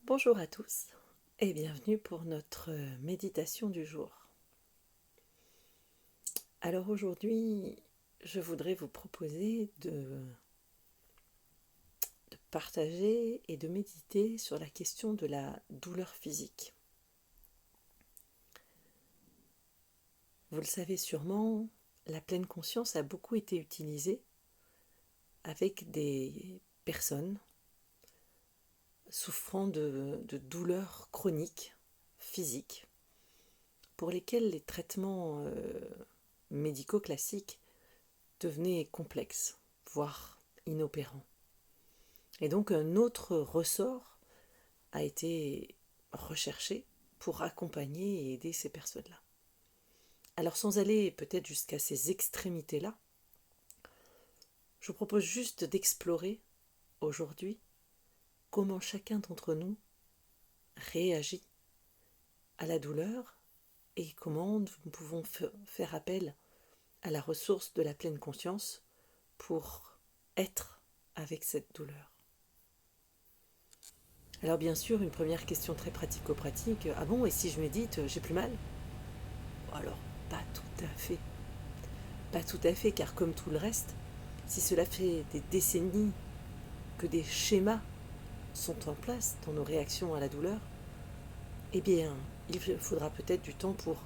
Bonjour à tous et bienvenue pour notre méditation du jour. Alors aujourd'hui, je voudrais vous proposer de partager et de méditer sur la question de la douleur physique. Vous le savez sûrement, la pleine conscience a beaucoup été utilisée avec des personnes souffrant de douleurs chroniques physiques pour lesquelles les traitements médicaux classiques devenaient complexes, voire inopérants. Et donc un autre ressort a été recherché pour accompagner et aider ces personnes-là. Alors sans aller peut-être jusqu'à ces extrémités-là, je vous propose juste d'explorer aujourd'hui comment chacun d'entre nous réagit à la douleur et comment nous pouvons faire appel à la ressource de la pleine conscience pour être avec cette douleur. Alors bien sûr, une première question très pratico-pratique, ah bon, et si je médite, j'ai plus mal ? Alors, pas tout à fait. Pas tout à fait, car comme tout le reste, si cela fait des décennies que des schémas sont en place dans nos réactions à la douleur, eh bien, il faudra peut-être du temps pour,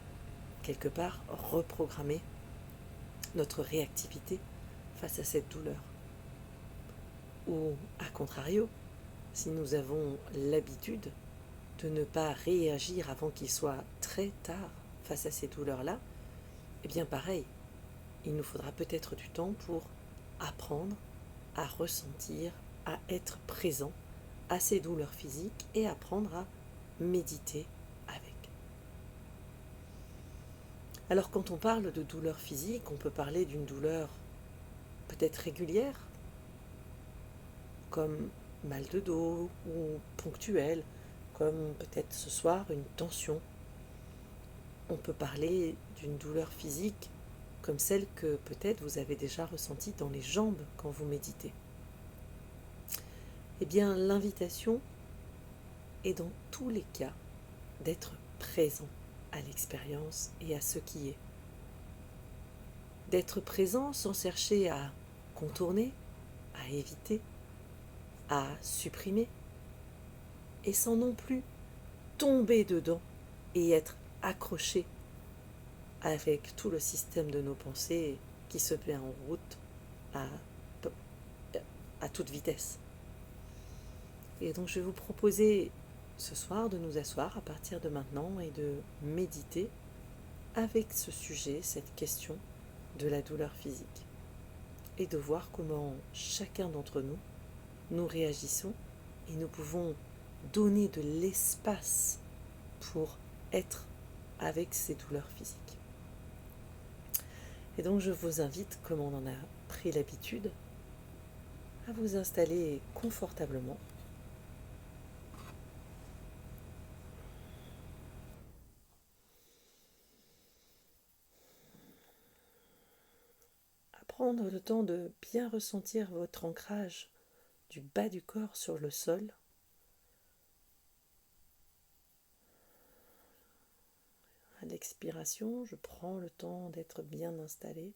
quelque part, reprogrammer notre réactivité face à cette douleur. Ou, à contrario, si nous avons l'habitude de ne pas réagir avant qu'il soit très tard face à ces douleurs-là, eh bien pareil, il nous faudra peut-être du temps pour apprendre à ressentir, à être présent à ces douleurs physiques et apprendre à méditer avec. Alors quand on parle de douleur physique, on peut parler d'une douleur peut-être régulière, comme mal de dos ou ponctuelle, comme peut-être ce soir une tension. On peut parler d'une douleur physique comme celle que peut-être vous avez déjà ressentie dans les jambes quand vous méditez. Eh bien, l'invitation est dans tous les cas d'être présent à l'expérience et à ce qui est. D'être présent sans chercher à contourner, à éviter, à supprimer, et sans non plus tomber dedans et être accroché avec tout le système de nos pensées qui se met en route à, à toute vitesse. Et donc je vais vous proposer ce soir de nous asseoir à partir de maintenant et de méditer avec ce sujet, cette question de la douleur physique. Et de voir comment chacun d'entre nous, nous réagissons et nous pouvons donner de l'espace pour être avec ces douleurs physiques. Et donc je vous invite, comme on en a pris l'habitude, à vous installer confortablement. À prendre le temps de bien ressentir votre ancrage du bas du corps sur le sol. À l'expiration, je prends le temps d'être bien installé.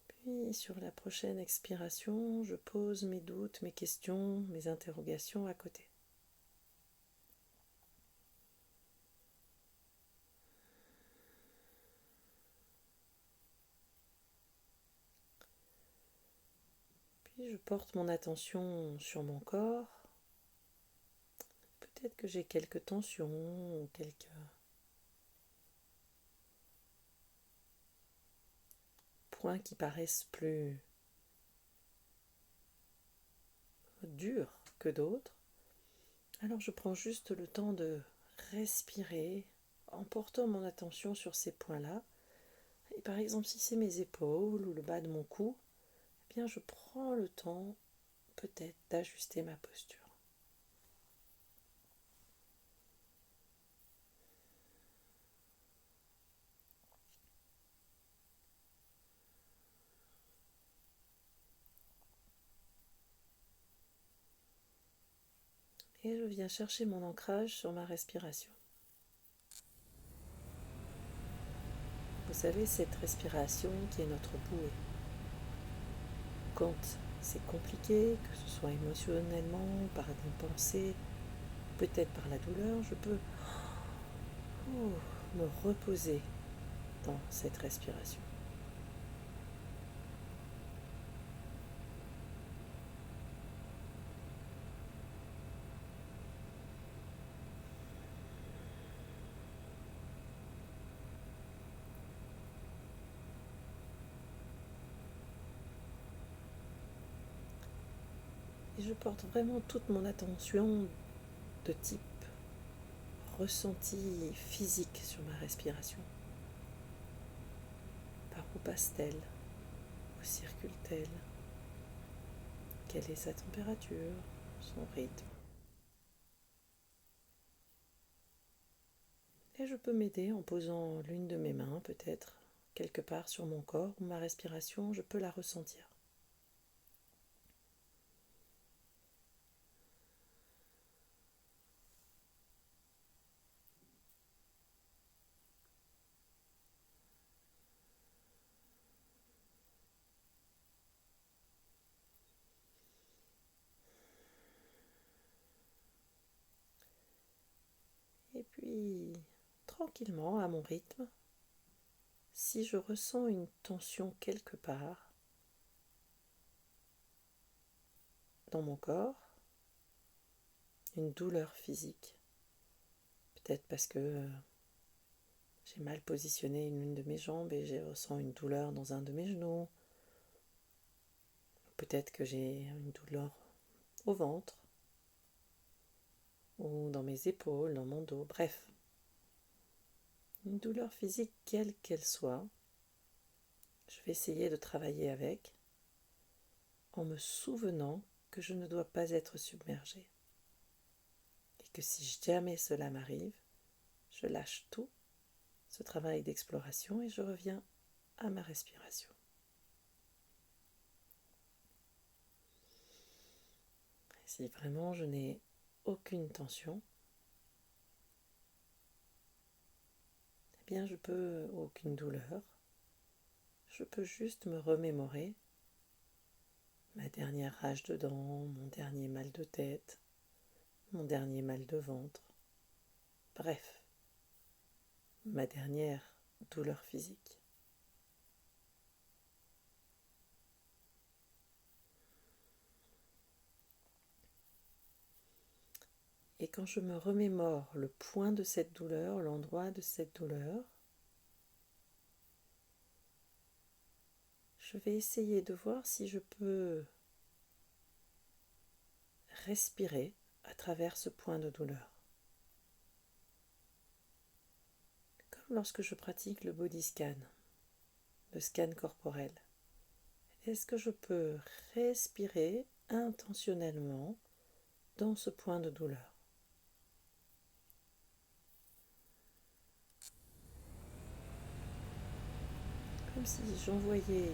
Puis sur la prochaine expiration, je pose mes doutes, mes questions, mes interrogations à côté. Puis je porte mon attention sur mon corps. Peut-être que j'ai quelques tensions ou quelques points qui paraissent plus durs que d'autres. Alors je prends juste le temps de respirer en portant mon attention sur ces points-là. Et par exemple, si c'est mes épaules ou le bas de mon cou, eh bien je prends le temps peut-être d'ajuster ma posture. Et je viens chercher mon ancrage sur ma respiration. Vous savez, cette respiration qui est notre bouée. Quand c'est compliqué, que ce soit émotionnellement, par des pensées, peut-être par la douleur, je peux me reposer dans cette respiration. Et je porte vraiment toute mon attention de type ressenti physique sur ma respiration. Par où passe-t-elle? Où circule-t-elle? Quelle est sa température? Son rythme? Et je peux m'aider en posant l'une de mes mains, peut-être, quelque part sur mon corps où ma respiration, je peux la ressentir. Et puis, tranquillement, à mon rythme, si je ressens une tension quelque part dans mon corps, une douleur physique, peut-être parce que j'ai mal positionné l'une de mes jambes et je ressens une douleur dans un de mes genoux, peut-être que j'ai une douleur au ventre, ou dans mes épaules, dans mon dos, bref. Une douleur physique quelle qu'elle soit, je vais essayer de travailler avec en me souvenant que je ne dois pas être submergée. Et que si jamais cela m'arrive, je lâche tout, ce travail d'exploration, et je reviens à ma respiration. Et si vraiment je n'ai aucune tension, eh bien je peux, aucune douleur, je peux juste me remémorer ma dernière rage de dents, mon dernier mal de tête, mon dernier mal de ventre, bref, ma dernière douleur physique. Et quand je me remémore le point de cette douleur, l'endroit de cette douleur, je vais essayer de voir si je peux respirer à travers ce point de douleur. Comme lorsque je pratique le body scan, le scan corporel. Est-ce que je peux respirer intentionnellement dans ce point de douleur? Comme si j'envoyais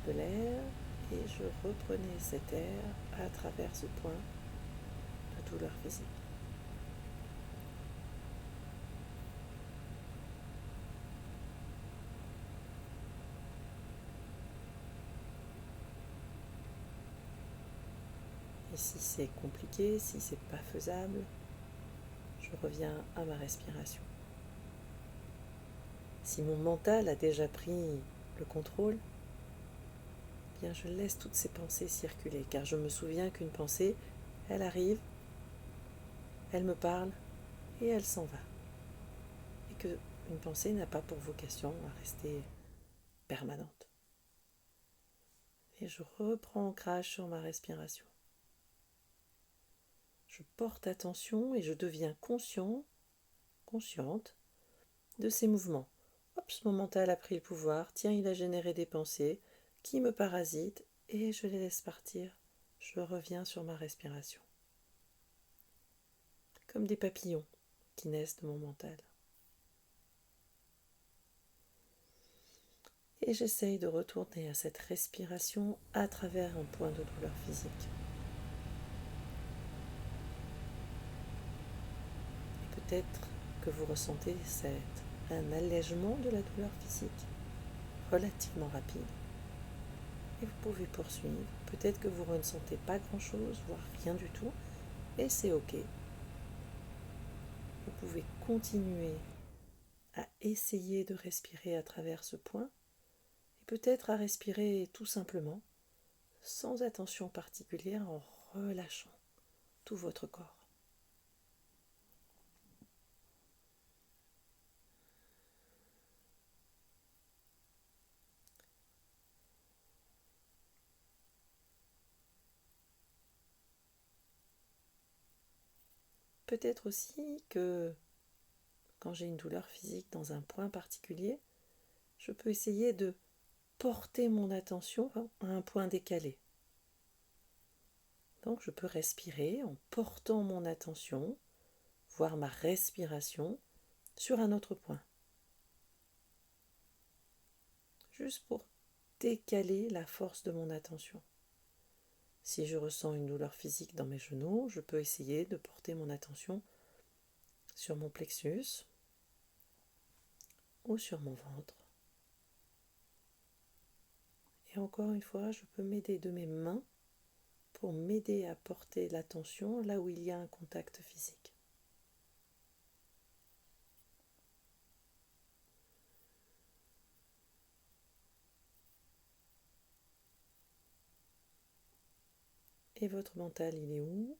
de l'air et je reprenais cet air à travers ce point de douleur physique. Et si c'est compliqué, si c'est pas faisable, je reviens à ma respiration. Si mon mental a déjà pris le contrôle, eh bien je laisse toutes ces pensées circuler, car je me souviens qu'une pensée, elle arrive, elle me parle et elle s'en va. Et qu'une pensée n'a pas pour vocation à rester permanente. Et je reprends ancrage sur ma respiration. Je porte attention et je deviens consciente de ces mouvements. Hop, mon mental a pris le pouvoir, tiens, il a généré des pensées qui me parasitent et je les laisse partir. Je reviens sur ma respiration. Comme des papillons qui naissent de mon mental. Et j'essaye de retourner à cette respiration à travers un point de douleur physique. peut-être que vous ressentez un allègement de la douleur physique relativement rapide. Et vous pouvez poursuivre. Peut-être que vous ne ressentez pas grand-chose, voire rien du tout, et c'est ok. Vous pouvez continuer à essayer de respirer à travers ce point, et peut-être à respirer tout simplement, sans attention particulière, en relâchant tout votre corps. Peut-être aussi que quand j'ai une douleur physique dans un point particulier, je peux essayer de porter mon attention à un point décalé. Donc je peux respirer en portant mon attention, voire ma respiration, sur un autre point. Juste pour décaler la force de mon attention. Si je ressens une douleur physique dans mes genoux, je peux essayer de porter mon attention sur mon plexus ou sur mon ventre. Et encore une fois, je peux m'aider de mes mains pour m'aider à porter l'attention là où il y a un contact physique. Et votre mental, il est où?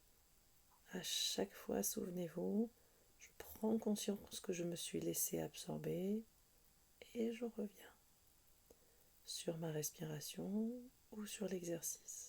À chaque fois, souvenez-vous, je prends conscience que je me suis laissé absorber et je reviens sur ma respiration ou sur l'exercice.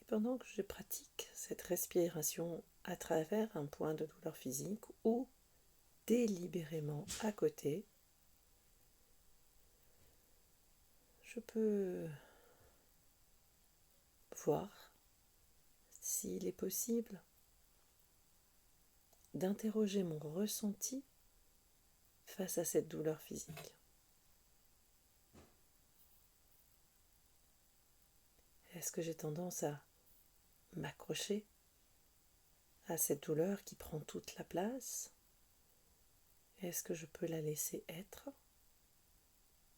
Et pendant que je pratique cette respiration à travers un point de douleur physique ou délibérément à côté, je peux voir s'il est possible d'interroger mon ressenti face à cette douleur physique. Est-ce que j'ai tendance à m'accrocher à cette douleur qui prend toute la place? Est-ce que je peux la laisser être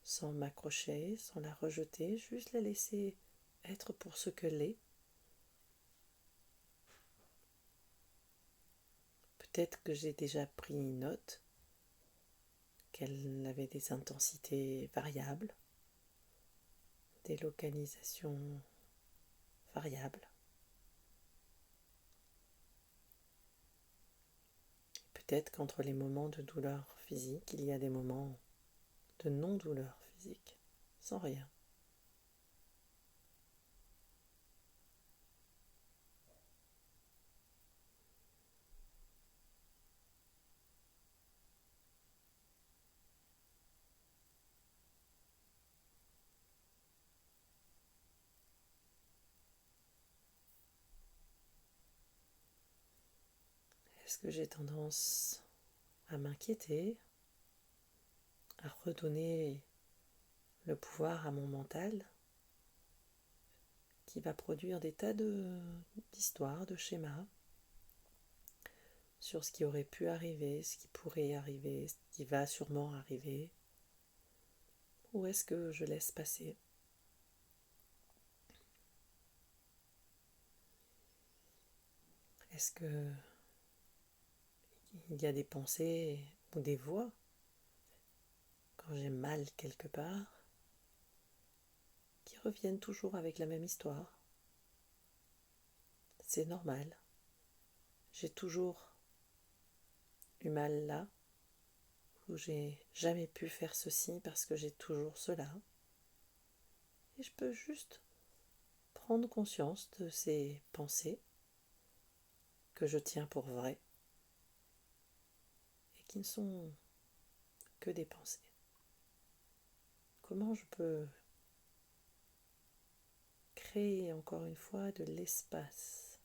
sans m'accrocher, sans la rejeter, juste la laisser être pour ce qu'elle est? Peut-être que j'ai déjà pris note qu'elle avait des intensités variables, des localisations variables. Peut-être qu'entre les moments de douleur physique, il y a des moments de non-douleur physique, sans rien. Est-ce que j'ai tendance à m'inquiéter, à redonner le pouvoir à mon mental qui va produire des tas d'histoires, de schémas sur ce qui aurait pu arriver, ce qui pourrait arriver, ce qui va sûrement arriver? Ou est-ce que je laisse passer? Est-ce que il y a des pensées ou des voix quand j'ai mal quelque part qui reviennent toujours avec la même histoire? C'est normal. J'ai toujours eu mal là, ou j'ai jamais pu faire ceci parce que j'ai toujours cela. Et je peux juste prendre conscience de ces pensées que je tiens pour vraies et qui ne sont que des pensées. Comment je peux créer encore une fois de l'espace.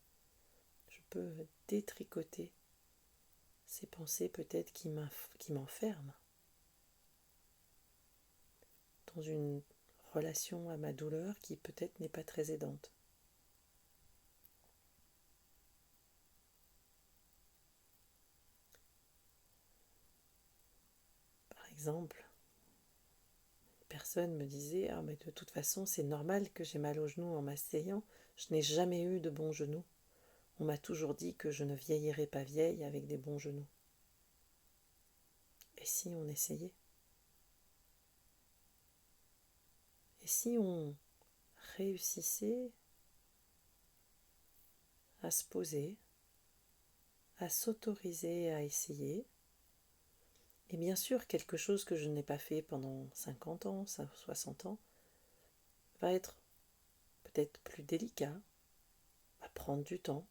Je peux détricoter ces pensées peut-être qui m'enferment dans une relation à ma douleur qui peut-être n'est pas très aidante. Par exemple, une personne me disait « Ah mais de toute façon c'est normal que j'ai mal aux genoux en m'asseyant, je n'ai jamais eu de bons genoux. On m'a toujours dit que je ne vieillirais pas vieille avec des bons genoux. » Et si on essayait? Et si on réussissait à se poser, à s'autoriser à essayer, et bien sûr quelque chose que je n'ai pas fait pendant 50 ans, 60 ans, va être peut-être plus délicat, va prendre du temps,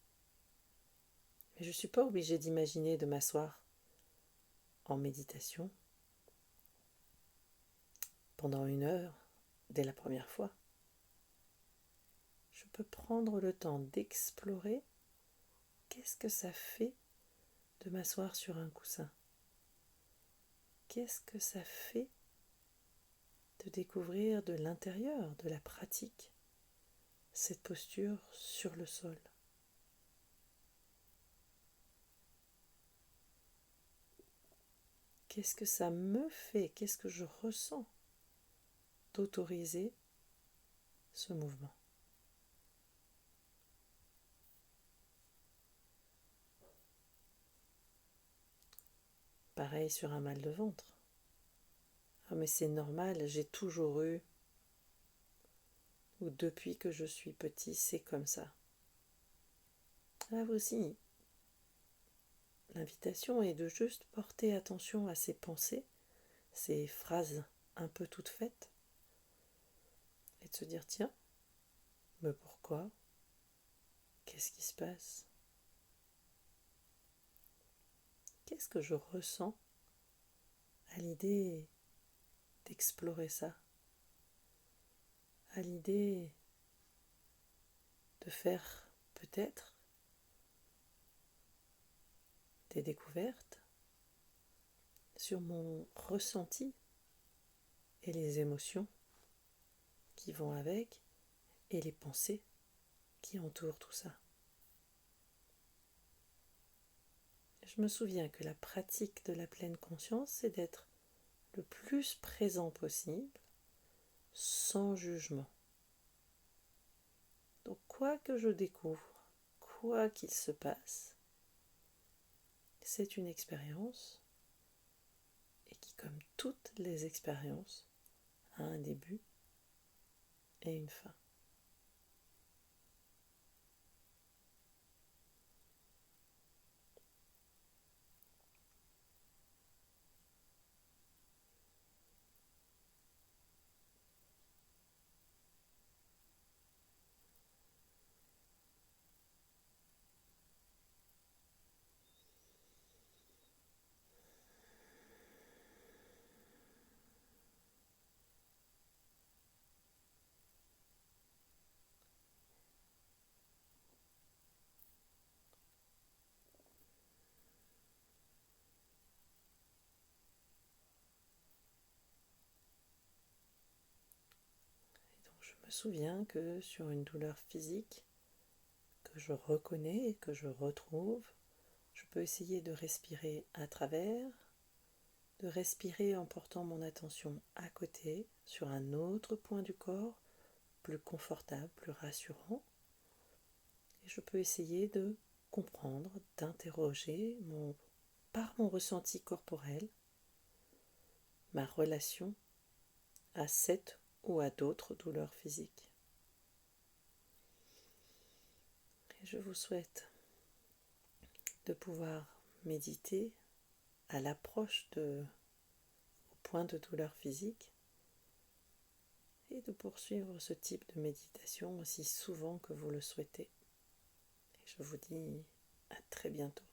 mais je ne suis pas obligée d'imaginer de m'asseoir en méditation pendant 1 heure dès la première fois. Je peux prendre le temps d'explorer qu'est-ce que ça fait de m'asseoir sur un coussin. Qu'est-ce que ça fait de découvrir de l'intérieur, de la pratique, cette posture sur le sol. Qu'est-ce que ça me fait, qu'est-ce que je ressens d'autoriser ce mouvement. Pareil sur un mal de ventre. Ah mais c'est normal, j'ai toujours eu, ou depuis que je suis petit, c'est comme ça. Là aussi, l'invitation est de juste porter attention à ces pensées, ces phrases un peu toutes faites, et de se dire tiens, mais pourquoi? Qu'est-ce qui se passe? Qu'est-ce que je ressens à l'idée d'explorer ça? À l'idée de faire peut-être des découvertes sur mon ressenti et les émotions qui vont avec et les pensées qui entourent tout ça. Je me souviens que la pratique de la pleine conscience, c'est d'être le plus présent possible, sans jugement. Donc quoi que je découvre, quoi qu'il se passe, c'est une expérience et qui, comme toutes les expériences, a un début et une fin. Et donc je me souviens que sur une douleur physique que je reconnais et que je retrouve, je peux essayer de respirer à travers, de respirer en portant mon attention à côté, sur un autre point du corps, plus confortable, plus rassurant. Et je peux essayer de comprendre, d'interroger par mon ressenti corporel, ma relation à cette ou à d'autres douleurs physiques. Et je vous souhaite de pouvoir méditer à l'approche au point de douleur physique et de poursuivre ce type de méditation aussi souvent que vous le souhaitez. Et je vous dis à très bientôt.